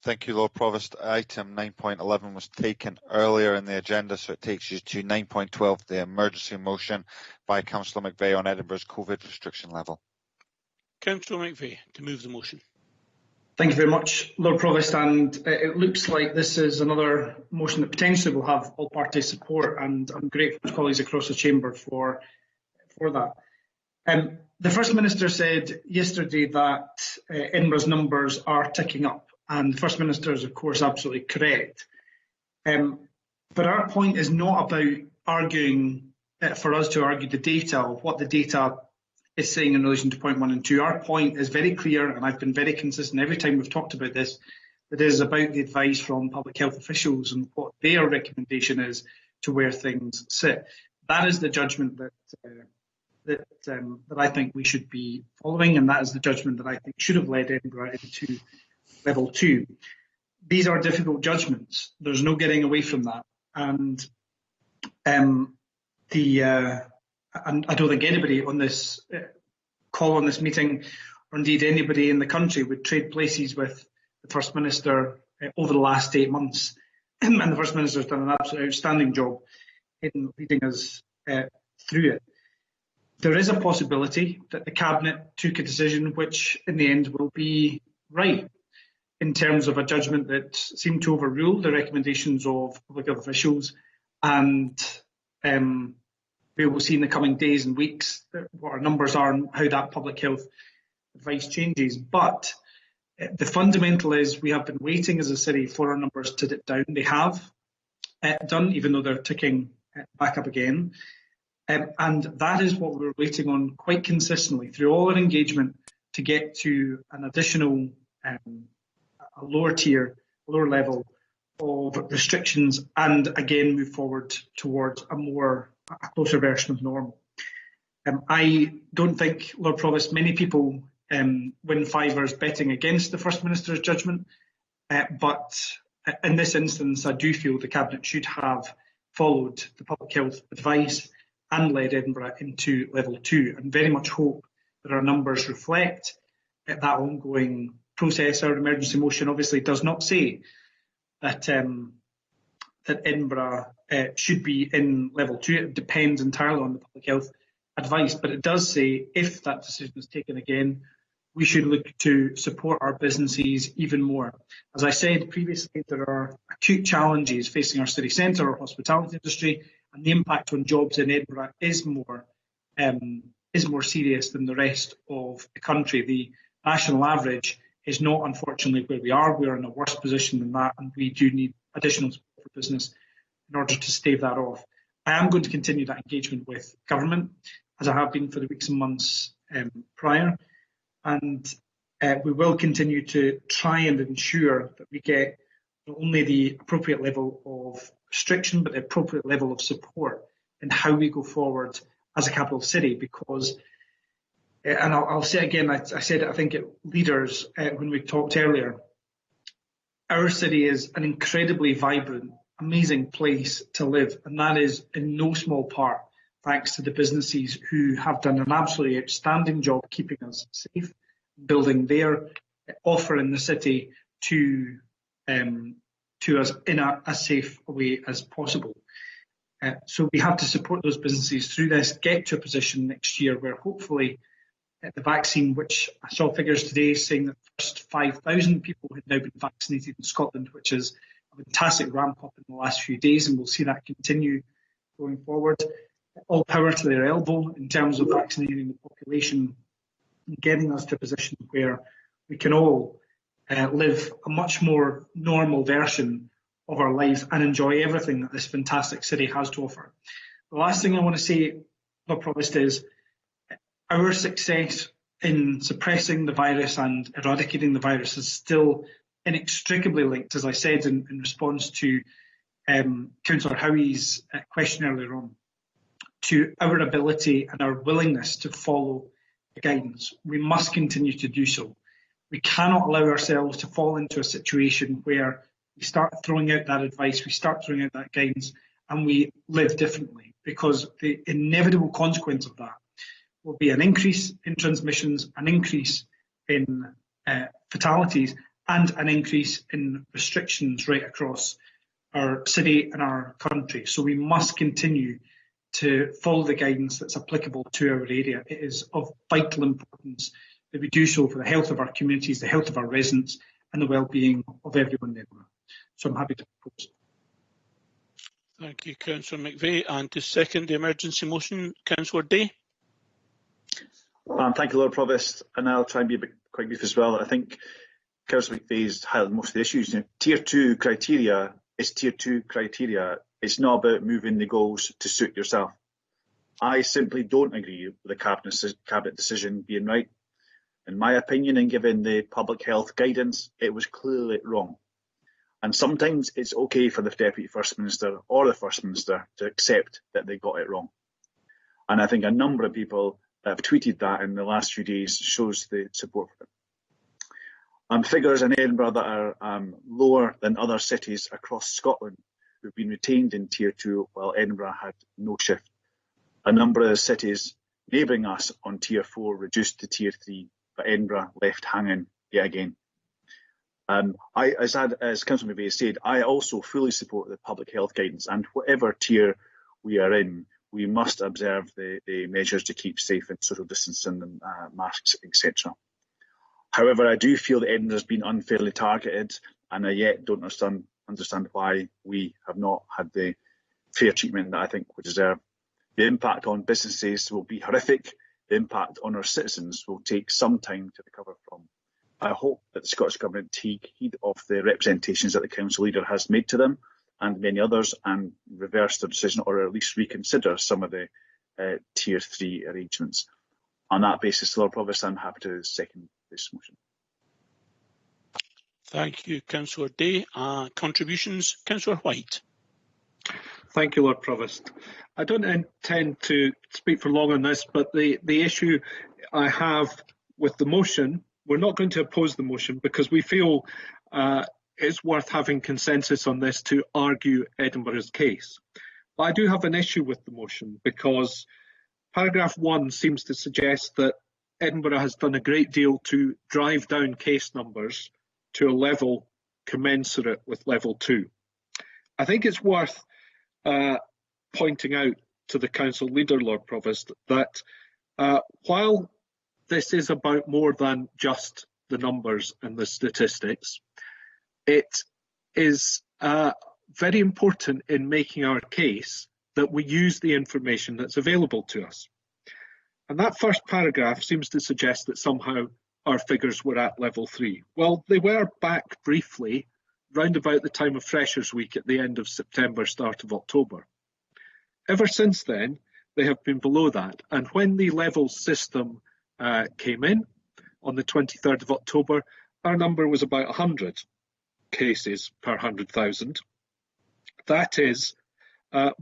Thank you, Lord Provost. Item 9.11 was taken earlier in the agenda, so it takes you to 9.12, the emergency motion by Councillor McVeigh on Edinburgh's COVID restriction level. Councillor McVeigh, to move the motion. Thank you very much, Lord Provost, and it looks like this is another motion that potentially will have all-party support, and I'm grateful to colleagues across the chamber for that. The First Minister said yesterday that Edinburgh's numbers are ticking up, and the First Minister is, of course, absolutely correct. But our point is not about arguing, for us to argue the data, of what the data is saying in relation to point 1 and 2. Our point is very clear, and I've been very consistent every time we've talked about this, that it is about the advice from public health officials and what their recommendation is to where things sit. That is the judgment that I think we should be following, and that is the judgment that I think should have led Edinburgh into level 2. These are difficult judgments. There's no getting away from that. And and I don't think anybody on this call on this meeting, or indeed anybody in the country, would trade places with the First Minister over the last 8 months. And the First Minister has done an absolutely outstanding job in leading us through it. There is a possibility that the Cabinet took a decision which in the end will be right, in terms of a judgment that seemed to overrule the recommendations of public health officials, and we will see in the coming days and weeks what our numbers are and how that public health advice changes. But the fundamental is we have been waiting as a city for our numbers to dip down. They have done, even though they're ticking back up again. And that is what we're waiting on quite consistently through all our engagement, to get to an additional a lower tier, lower level of restrictions, and again move forward towards a closer version of normal. I don't think, Lord Provost, many people win fivers betting against the First Minister's judgment, but in this instance I do feel the Cabinet should have followed the public health advice and led Edinburgh into level 2, and very much hope that our numbers reflect that ongoing process. Our emergency motion obviously does not say that Edinburgh should be in level 2. It depends entirely on the public health advice, but it does say if that decision is taken again, we should look to support our businesses even more. As I said previously, there are acute challenges facing our city centre, our hospitality industry, and the impact on jobs in Edinburgh is more serious than the rest of the country. The national average is not, unfortunately, where we are. We are in a worse position than that, and we do need additional support for business in order to stave that off. I am going to continue that engagement with government, as I have been for the weeks and months prior, and we will continue to try and ensure that we get not only the appropriate level of restriction, but the appropriate level of support in how we go forward as a capital city, because, and I'll say it again, I said it, I think, leaders when we talked earlier, our city is an incredibly vibrant, amazing place to live, and that is in no small part thanks to the businesses who have done an absolutely outstanding job keeping us safe, building their offer in the city to us in as safe a way as possible. So we have to support those businesses through this, get to a position next year where hopefully the vaccine, which I saw figures today saying that the first 5,000 people had now been vaccinated in Scotland, which is a fantastic ramp up in the last few days, and we'll see that continue going forward. All power to their elbow in terms of vaccinating the population and getting us to a position where we can all live a much more normal version of our lives and enjoy everything that this fantastic city has to offer. The last thing I want to say, Lord Provost, is our success in suppressing the virus and eradicating the virus is still inextricably linked, as I said in response to Councillor Howie's question earlier on, to our ability and our willingness to follow the guidance. We must continue to do so. We cannot allow ourselves to fall into a situation where we start throwing out that advice, we start throwing out that guidance, and we live differently, because the inevitable consequence of that will be an increase in transmissions, an increase in fatalities, and an increase in restrictions right across our city and our country. So we must continue to follow the guidance that's applicable to our area. It is of vital importance that we do so for the health of our communities, the health of our residents, and the well-being of everyone in Edinburgh. So I'm happy to propose. Thank you, Councillor McVeigh. And to second the emergency motion, Councillor Day. Thank you, Lord Provost, and I'll try and be a bit quite brief as well. I think Councillor McVeigh's highlighted most of the issues. Tier 2 criteria is Tier 2 criteria. It's not about moving the goals to suit yourself. I simply don't agree with the cabinet decision being right. In my opinion, and given the public health guidance, it was clearly wrong. And sometimes it's okay for the Deputy First Minister or the First Minister to accept that they got it wrong. And I think a number of people have tweeted that in the last few days shows the support for them. Figures in Edinburgh that are lower than other cities across Scotland who've been retained in Tier 2 while Edinburgh had no shift. A number of the cities neighbouring us on Tier 4 reduced to Tier 3, but Edinburgh left hanging yet again. As Councillor McVeigh said, I also fully support the public health guidance, and whatever tier we are in, we must observe the measures to keep safe and social distancing and masks, etc. However, I do feel that Edinburgh has been unfairly targeted, and I yet don't understand why we have not had the fair treatment that I think we deserve. The impact on businesses will be horrific. The impact on our citizens will take some time to recover from. I hope that the Scottish Government take heed of the representations that the Council Leader has made to them and many others and reverse their decision, or at least reconsider some of the Tier 3 arrangements. On that basis, Lord Provost, I'm happy to second this motion. Thank you, Councillor Day. Contributions, Councillor White. Thank you, Lord Provost. I don't intend to speak for long on this, but the issue I have with the motion, we're not going to oppose the motion because we feel it's worth having consensus on this to argue Edinburgh's case. But I do have an issue with the motion because paragraph 1 seems to suggest that Edinburgh has done a great deal to drive down case numbers to a level commensurate with level 2. I think it's worth pointing out to the Council Leader, Lord Provost, that while this is about more than just the numbers and the statistics, it is very important in making our case that we use the information that's available to us. And that first paragraph seems to suggest that somehow our figures were at level 3. Well, they were back briefly round about the time of Freshers' Week at the end of September, start of October. Ever since then, they have been below that. And when the level system came in on the 23rd of October, our number was about 100 cases per 100,000. That is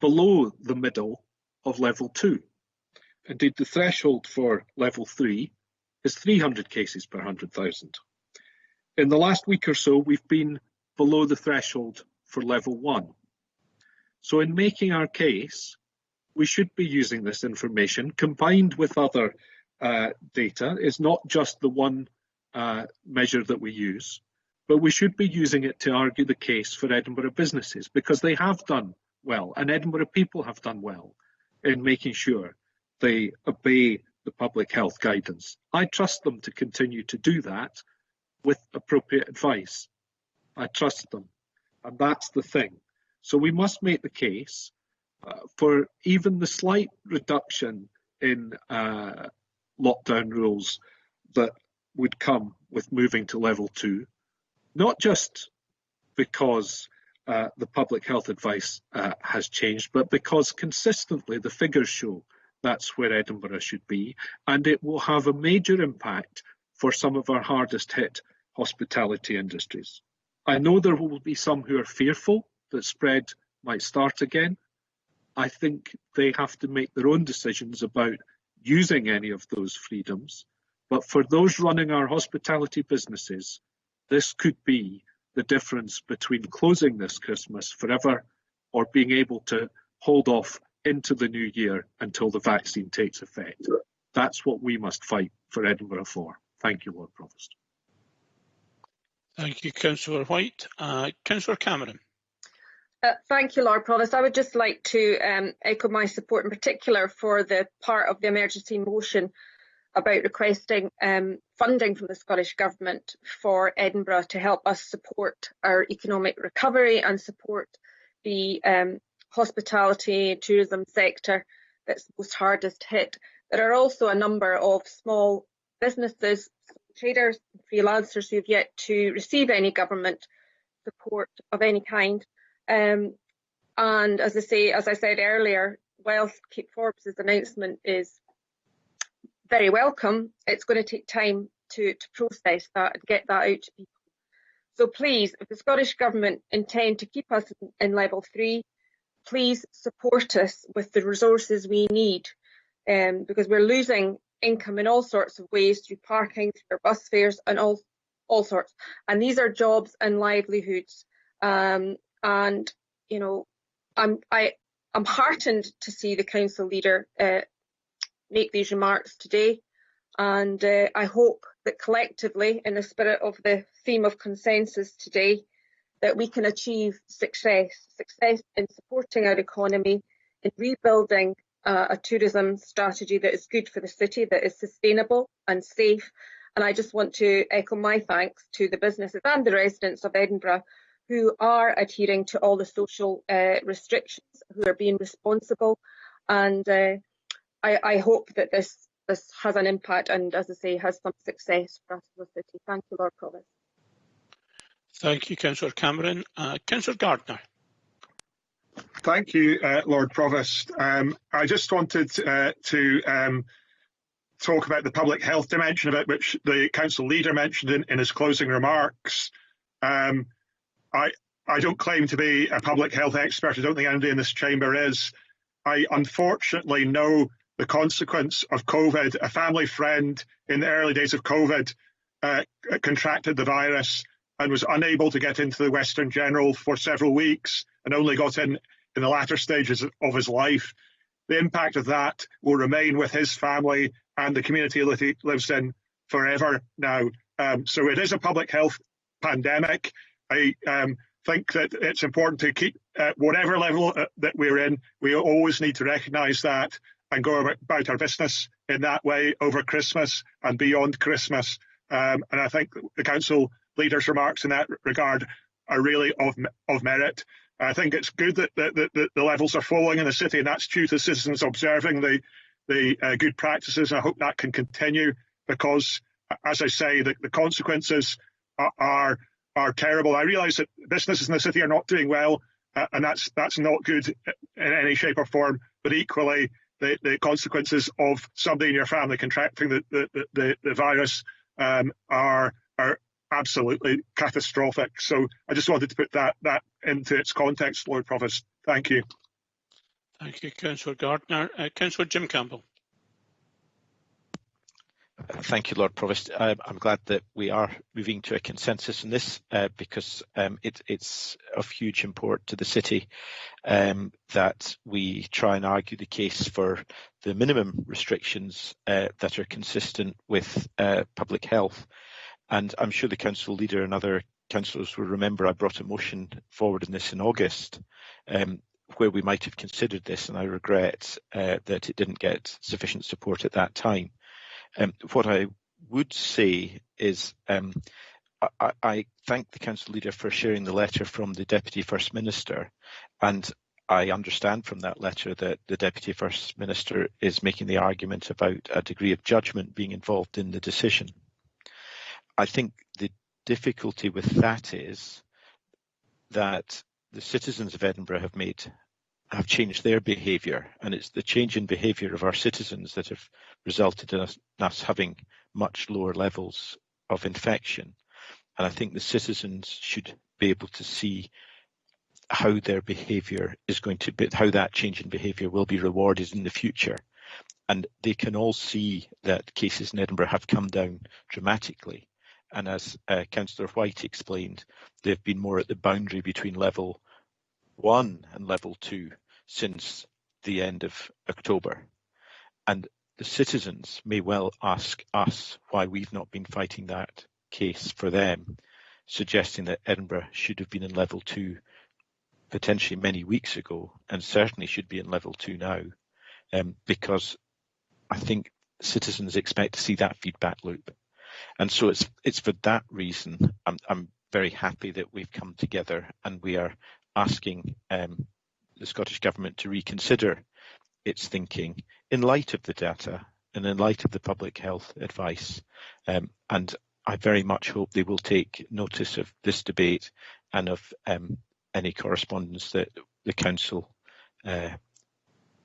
below the middle of level 2. Indeed, the threshold for level 3 is 300 cases per 100,000. In the last week or so, we've been below the threshold for level 1. So in making our case, we should be using this information combined with other data. It's not just the one measure that we use, but we should be using it to argue the case for Edinburgh businesses because they have done well and Edinburgh people have done well in making sure they obey the public health guidance. I trust them to continue to do that with appropriate advice. I trust them, and that's the thing. So we must make the case for even the slight reduction in lockdown rules that would come with moving to level 2, not just because the public health advice has changed, but because consistently the figures show that's where Edinburgh should be, and it will have a major impact for some of our hardest hit hospitality industries. I know there will be some who are fearful that spread might start again. I think they have to make their own decisions about using any of those freedoms. But for those running our hospitality businesses, this could be the difference between closing this Christmas forever or being able to hold off into the new year until the vaccine takes effect. That's what we must fight for Edinburgh for. Thank you, Lord Provost. Thank you, Councillor White. Councillor Cameron. Thank you, Lord Provost. I would just like to echo my support in particular for the part of the emergency motion about requesting funding from the Scottish Government for Edinburgh to help us support our economic recovery and support the hospitality and tourism sector that's most hardest hit. There are also a number of small businesses, traders, freelancers who have yet to receive any government support of any kind. And as I said earlier, whilst Kate Forbes' announcement is very welcome, it's going to take time to process that and get that out to people. So please, if the Scottish Government intend to keep us in level 3, please support us with the resources we need, because we're losing income in all sorts of ways, through parking, through our bus fares and all sorts. And these are jobs and livelihoods. And you know, I'm heartened to see the council leader make these remarks today, and I hope that collectively, in the spirit of the theme of consensus today, that we can achieve success in supporting our economy, in rebuilding a tourism strategy that is good for the city, that is sustainable and safe. And I just want to echo my thanks to the businesses and the residents of Edinburgh who are adhering to all the social restrictions, who are being responsible. And I hope that this has an impact and, as I say, has some success for us as a city. Thank you, Lord Provost. Thank you, Councillor Cameron. Councillor Gardner. Thank you, Lord Provost. I just wanted to talk about the public health dimension, about which the council leader mentioned in his closing remarks. I don't claim to be a public health expert. I don't think anybody in this chamber is. I unfortunately know the consequence of COVID. A family friend in the early days of COVID contracted the virus and was unable to get into the Western General for several weeks, and only got in the latter stages of his life. The impact of that will remain with his family and the community that he lives in forever now. So it is a public health pandemic. I think that it's important to keep, at whatever level that we're in, we always need to recognise that and go about our business in that way over Christmas and beyond Christmas. And I think the council leader's remarks in that regard are really of merit. I think it's good that the levels are falling in the city, and that's due to citizens observing the good practices. And I hope that can continue, because, as I say, the consequences are terrible. I realise that businesses in the city are not doing well, and that's not good in any shape or form. But equally, the consequences of somebody in your family contracting the virus are absolutely catastrophic. So I just wanted to put that into its context, Lord Provost. Thank you. Thank you, Councillor Gardner. Councillor Jim Campbell. Thank you, Lord Provost. I'm glad that we are moving to a consensus in this, because it's of huge import to the city that we try and argue the case for the minimum restrictions that are consistent with public health. And I'm sure the council leader and other councillors will remember I brought a motion forward in this in August, where we might have considered this, and I regret that it didn't get sufficient support at that time. What I would say is I thank the council leader for sharing the letter from the Deputy First Minister, and I understand from that letter that the Deputy First Minister is making the argument about a degree of judgment being involved in the decision. I think the difficulty with that is that the citizens of Edinburgh have changed their behaviour, and it's the change in behaviour of our citizens that have resulted in us having much lower levels of infection. And I think the citizens should be able to see how their behaviour is going to be, how that change in behaviour will be rewarded in the future. And they can all see that cases in Edinburgh have come down dramatically. And as Councillor White explained, they've been more at the boundary between level 1 and level 2 since the end of October. And the citizens may well ask us why we've not been fighting that case for them. suggesting that Edinburgh should have been in level 2 potentially many weeks ago, and certainly should be in level 2 now, because I think citizens expect to see that feedback loop. And so it's for that reason I'm very happy that we've come together and we are asking the Scottish Government to reconsider its thinking in light of the data and in light of the public health advice. And I very much hope they will take notice of this debate and of any correspondence that the Council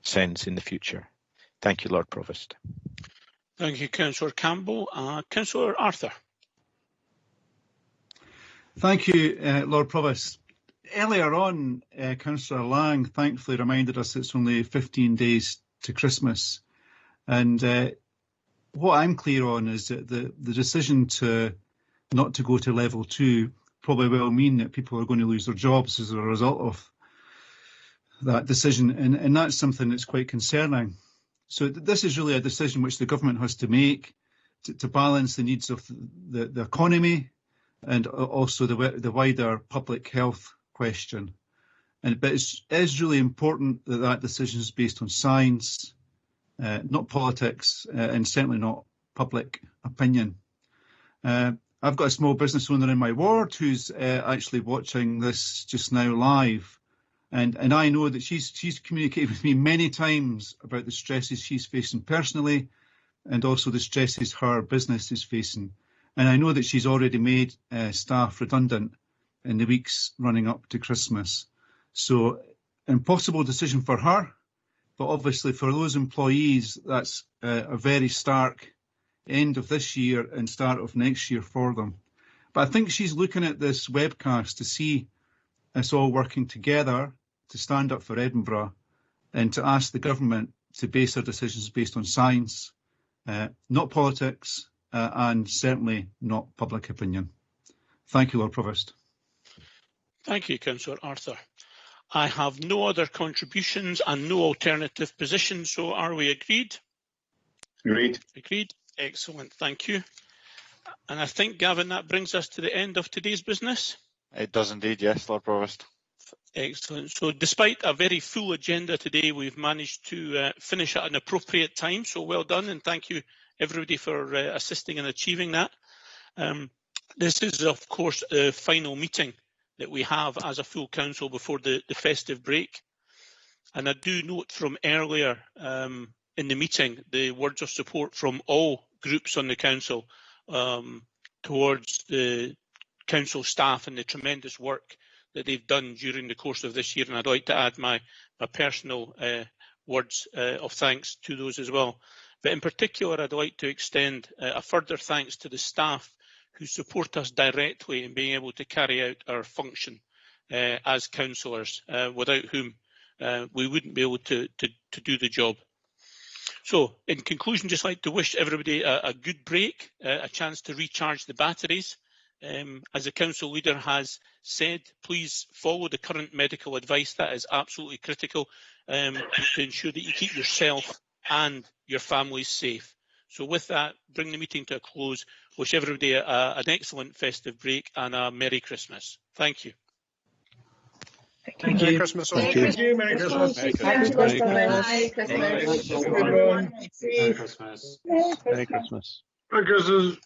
sends in the future. Thank you, Lord Provost. Thank you, Councillor Campbell. Councillor Arthur. Thank you, Lord Provost. Earlier on, Councillor Lang thankfully reminded us it's only 15 days to Christmas. And what I'm clear on is that the decision not to go to level 2 probably will mean that people are going to lose their jobs as a result of that decision. And that's something that's quite concerning. So this is really a decision which the government has to make to balance the needs of the economy and also the wider public health question. But it is really important that that decision is based on science, not politics, and certainly not public opinion. I've got a small business owner in my ward who's actually watching this just now live. And I know that she's communicated with me many times about the stresses she's facing personally and also the stresses her business is facing. And I know that she's already made staff redundant in the weeks running up to Christmas. So impossible decision for her, but obviously for those employees, that's a very stark end of this year and start of next year for them. But I think she's looking at this webcast to see us all working together to stand up for Edinburgh and to ask the government to base their decisions based on science, not politics, and certainly not public opinion. Thank you, Lord Provost. Thank you, Councillor Arthur. I have no other contributions and no alternative positions, so are we agreed? Agreed. Agreed. Excellent, thank you. And I think, Gavin, that brings us to the end of today's business. It does indeed, yes, Lord Provost. Excellent. So despite a very full agenda today, we've managed to finish at an appropriate time. So well done, and thank you everybody for assisting in achieving that. This is, of course, the final meeting that we have as a full council before the festive break. And I do note from earlier in the meeting the words of support from all groups on the council towards the council staff and the tremendous work that they've done during the course of this year, and I'd like to add my personal words of thanks to those as well. But in particular, I'd like to extend a further thanks to the staff who support us directly in being able to carry out our function as councillors, without whom we wouldn't be able to do the job. So, in conclusion, just like to wish everybody a good break, a chance to recharge the batteries. As the council leader has said, please follow the current medical advice. That is absolutely critical to ensure that you keep yourself and your families safe. So with that, bring the meeting to a close. Wish everybody an excellent festive break and a Merry Christmas. Thank you. Thank you. Merry Christmas. Thank you. Merry Christmas. Merry Christmas. Merry Christmas. Merry Christmas. Merry Christmas. Merry Christmas. Merry Christmas.